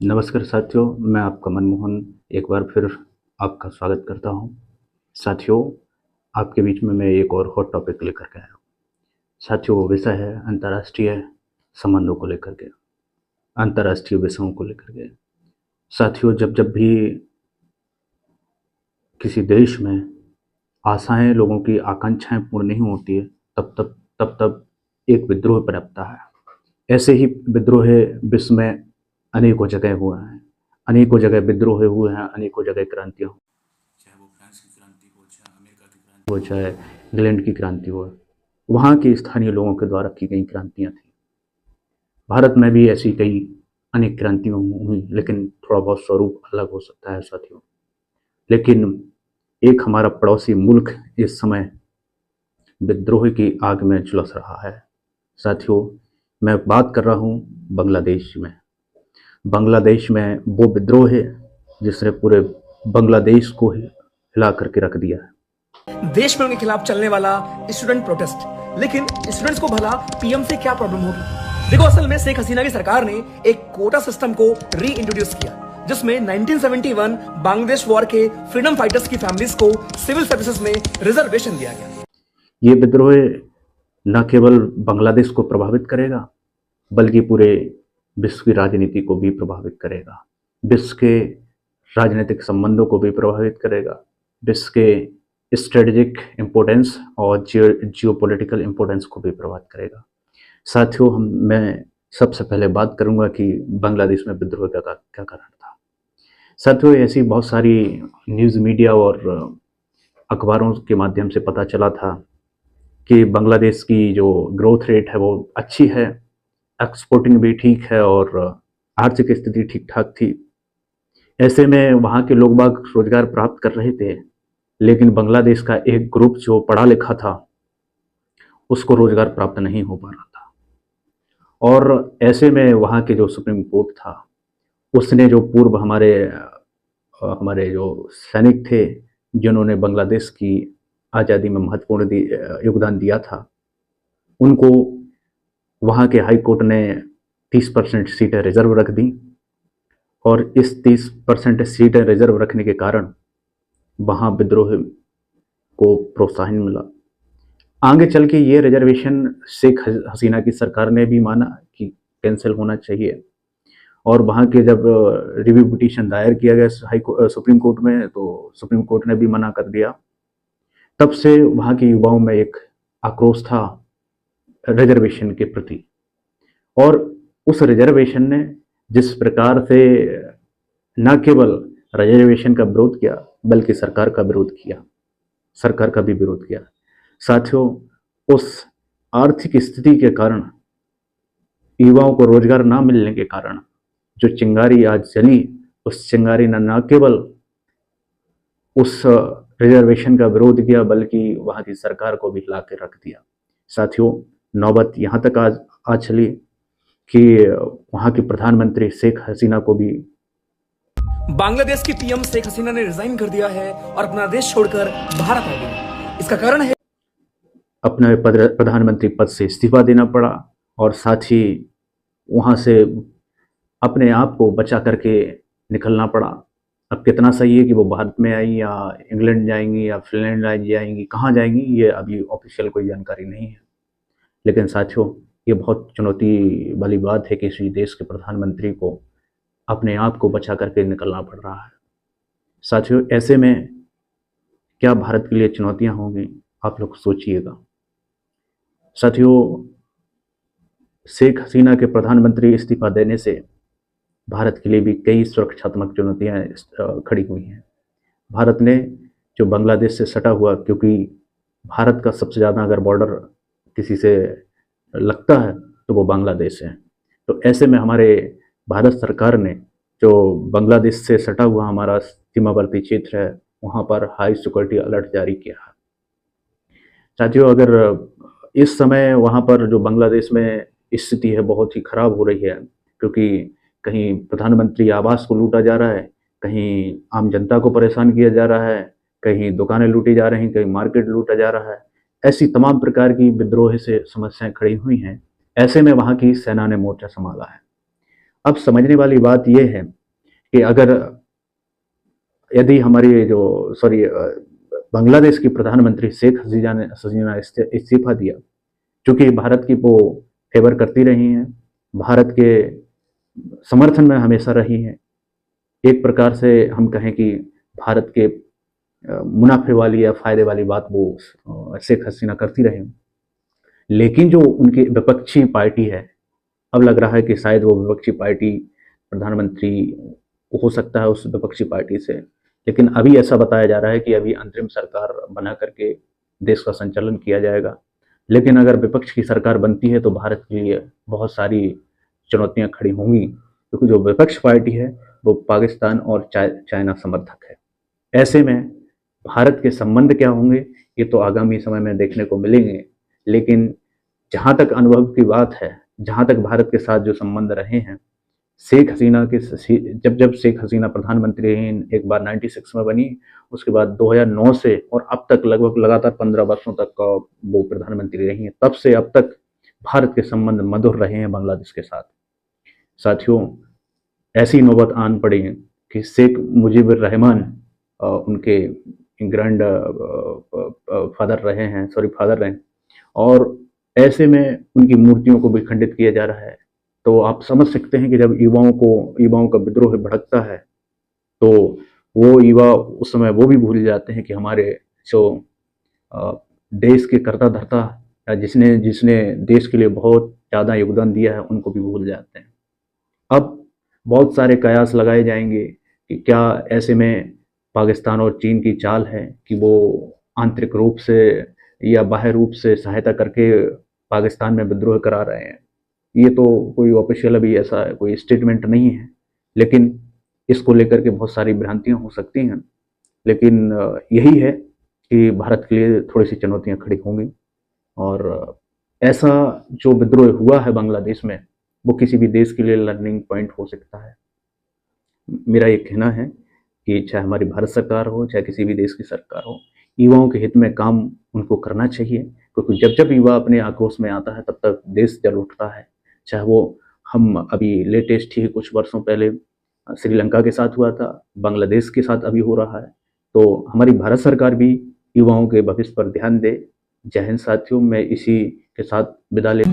नमस्कार साथियों, मैं आपका मनमोहन एक बार फिर आपका स्वागत करता हूं। साथियों, आपके बीच में मैं एक और हॉट टॉपिक लेकर के आया हूं। साथियों, वो विषय है अंतर्राष्ट्रीय संबंधों को लेकर के, अंतर्राष्ट्रीय विषयों को लेकर के। साथियों, जब जब भी किसी देश में आशाएं, लोगों की आकांक्षाएं पूर्ण नहीं होती है, तब एक विद्रोह पनपता है। ऐसे ही विद्रोह विश्व में अनेकों जगह हुए हैं, अनेकों जगह विद्रोह हुए हैं, अनेकों जगह क्रांतियां, चाहे वो फ्रांस की क्रांति हो, चाहे अमेरिका की क्रांति हो, चाहे इंग्लैंड की क्रांति हो, वहाँ के स्थानीय लोगों के द्वारा की गई क्रांतियां थी। भारत में भी ऐसी कई अनेक क्रांतियां हुई, लेकिन थोड़ा बहुत स्वरूप अलग हो सकता है साथियों। लेकिन एक हमारा पड़ोसी मुल्क इस समय विद्रोह की आग में झुलस रहा है। साथियों, मैं बात कर रहा हूँ बांग्लादेश में। बांग्लादेश में वो विद्रोह है जिसने पूरे बांग्लादेश को हिला करके रख दिया है। देश में उनके खिलाफ चलने वाला स्टूडेंट प्रोटेस्ट, लेकिन स्टूडेंट्स को भला पीएम से क्या प्रॉब्लम होगी? देखो, असल में शेख हसीना की सरकार ने एक कोटा सिस्टम को री इंट्रोड्यूस किया, जिसमें 1971 बांग्लादेश वॉर के फ्रीडम फाइटर्स की फैमिलीज को सिविल सर्विसेज में रिजर्वेशन दिया गया। ये विद्रोह न केवल बांग्लादेश को प्रभावित करेगा, बल्कि पूरे विश्व की राजनीति को भी प्रभावित करेगा, विश्व के राजनीतिक संबंधों को भी प्रभावित करेगा, विश्व के स्ट्रेटेजिक इम्पोर्टेंस और जियोपॉलिटिकल इम्पोर्टेंस को भी प्रभावित करेगा। साथियों, मैं सबसे पहले बात करूंगा कि बांग्लादेश में विद्रोह का क्या कारण था। साथियों, ऐसी बहुत सारी न्यूज़ मीडिया और अखबारों के माध्यम से पता चला था कि बांग्लादेश की जो ग्रोथ रेट है वो अच्छी है, एक्सपोर्टिंग भी ठीक है और आर्थिक स्थिति ठीक ठाक थी। ऐसे में वहाँ के लोग बाग रोजगार प्राप्त कर रहे थे, लेकिन बांग्लादेश का एक ग्रुप जो पढ़ा लिखा था उसको रोजगार प्राप्त नहीं हो पा रहा था। और ऐसे में वहाँ के जो सुप्रीम कोर्ट था, उसने जो पूर्व हमारे जो सैनिक थे जिन्होंने बांग्लादेश की आज़ादी में महत्वपूर्ण योगदान दिया था, उनको वहाँ के हाई कोर्ट ने 30% सीटें रिजर्व रख दी। और इस 30% सीटें रिजर्व रखने के कारण वहाँ विद्रोह को प्रोत्साहन मिला। आगे चल के ये रिजर्वेशन शेख हसीना की सरकार ने भी माना कि कैंसिल होना चाहिए, और वहाँ के जब रिव्यू पिटीशन दायर किया गया सुप्रीम कोर्ट में, तो सुप्रीम कोर्ट ने भी मना कर दिया। तब से वहाँ के युवाओं में एक आक्रोश था रिजर्वेशन के प्रति, और उस रिजर्वेशन ने जिस प्रकार से न केवल रिजर्वेशन का विरोध किया, बल्कि सरकार का भी विरोध किया। साथियों, उस आर्थिक स्थिति के कारण, युवाओं को रोजगार ना मिलने के कारण जो चिंगारी आज जली, उस चिंगारी ने न केवल उस रिजर्वेशन का विरोध किया, बल्कि वहाँ की सरकार को भी हिला के रख दिया। साथियों, नौबत यहाँ तक आज चली कि वहाँ की प्रधानमंत्री शेख हसीना को भी बांग्लादेश की पीएम शेख हसीना ने रिजाइन कर दिया है और अपना देश छोड़कर भारत आ गई। इसका कारण है अपने प्रधानमंत्री पद से इस्तीफा देना पड़ा, और साथ ही वहाँ से अपने आप को बचा करके निकलना पड़ा। अब कितना सही है कि वो भारत में आई या इंग्लैंड जाएंगी या फिनलैंड जाएंगी, कहाँ जाएंगी ये अभी ऑफिशियल कोई जानकारी नहीं है। लेकिन साथियों, ये बहुत चुनौती वाली बात है कि किसी देश के प्रधानमंत्री को अपने आप को बचा करके निकलना पड़ रहा है। साथियों, ऐसे में क्या भारत के लिए चुनौतियां होंगी, आप लोग सोचिएगा। साथियों, शेख हसीना के प्रधानमंत्री इस्तीफा देने से भारत के लिए भी कई सुरक्षात्मक चुनौतियां खड़ी हुई हैं। भारत ने जो बांग्लादेश से सटा हुआ, क्योंकि भारत का सबसे ज़्यादा अगर बॉर्डर किसी से लगता है तो वो बांग्लादेश है। तो ऐसे में हमारे भारत सरकार ने जो बांग्लादेश से सटा हुआ हमारा सीमावर्ती क्षेत्र है, वहाँ पर हाई सिक्योरिटी अलर्ट जारी किया है। साथियों, अगर इस समय वहाँ पर जो बांग्लादेश में स्थिति है बहुत ही खराब हो रही है, क्योंकि कहीं प्रधानमंत्री आवास को लूटा जा रहा है, कहीं आम जनता को परेशान किया जा रहा है, कहीं दुकानें लूटी जा रही हैं, कहीं मार्केट लूटा जा रहा है। ऐसी तमाम प्रकार की विद्रोह से समस्याएं खड़ी हुई हैं। ऐसे में वहाँ की सेना ने मोर्चा संभाला है, अब समझने वाली बात यह है कि अगर यदि हमारी जो बांग्लादेश की प्रधानमंत्री शेख हसीना इस्तीफा दिया, क्योंकि भारत की वो फेवर करती रही हैं, भारत के समर्थन में हमेशा रही हैं, एक प्रकार से हम कहें कि भारत के मुनाफे वाली या फायदे वाली बात वो शेख हसीना करती रही। लेकिन जो उनकी विपक्षी पार्टी है, अब लग रहा है कि शायद वो विपक्षी पार्टी प्रधानमंत्री हो सकता है उस विपक्षी पार्टी से, लेकिन अभी ऐसा बताया जा रहा है कि अभी अंतरिम सरकार बना करके देश का संचालन किया जाएगा। लेकिन अगर विपक्ष की सरकार बनती है तो भारत के लिए बहुत सारी चुनौतियां खड़ी होंगी, क्योंकि जो विपक्ष पार्टी है वो पाकिस्तान और चाइना समर्थक है। ऐसे में भारत के संबंध क्या होंगे ये तो आगामी समय में देखने को मिलेंगे, लेकिन जहाँ तक अनुभव की बात है, जहाँ तक भारत के साथ जो संबंध रहे हैं, शेख हसीना के जब शेख हसीना प्रधानमंत्री रही, एक बार 96 में बनी, उसके बाद 2009 से और अब तक लगभग लगातार 15 वर्षों तक वो प्रधानमंत्री रही हैं। तब से अब तक भारत के संबंध मधुर रहे हैं बांग्लादेश के साथ। साथियों, ऐसी नौबत आन पड़ी कि शेख मुजीबुर रहमान उनके ग्रैंड फादर रहे, और ऐसे में उनकी मूर्तियों को भी खंडित किया जा रहा है। तो आप समझ सकते हैं कि जब युवाओं का विद्रोह भड़कता है तो वो युवा उस समय वो भी भूल जाते हैं कि हमारे जो देश के कर्ता धर्ता या जिसने देश के लिए बहुत ज़्यादा योगदान दिया है उनको भी भूल जाते हैं। अब बहुत सारे कयास लगाए जाएंगे कि क्या ऐसे में पाकिस्तान और चीन की चाल है कि वो आंतरिक रूप से या बाह्य रूप से सहायता करके पाकिस्तान में विद्रोह करा रहे हैं। ये तो कोई ऑफिशियल अभी ऐसा कोई स्टेटमेंट नहीं है, लेकिन इसको लेकर के बहुत सारी भ्रांतियां हो सकती हैं। लेकिन यही है कि भारत के लिए थोड़ी सी चुनौतियां खड़ी होंगी, और ऐसा जो विद्रोह हुआ है बांग्लादेश में वो किसी भी देश के लिए लर्निंग पॉइंट हो सकता है। मेरा ये कहना है कि चाहे हमारी भारत सरकार हो, चाहे किसी भी देश की सरकार हो, युवाओं के हित में काम उनको करना चाहिए, क्योंकि जब जब युवा अपने आक्रोश में आता है तब तक देश जल उठता है। चाहे वो हम अभी लेटेस्ट ही कुछ वर्षों पहले श्रीलंका के साथ हुआ था, बांग्लादेश के साथ अभी हो रहा है, तो हमारी भारत सरकार भी युवाओं के भविष्य पर ध्यान दे। जय हिंद साथियों, मैं इसी के साथ विदा ले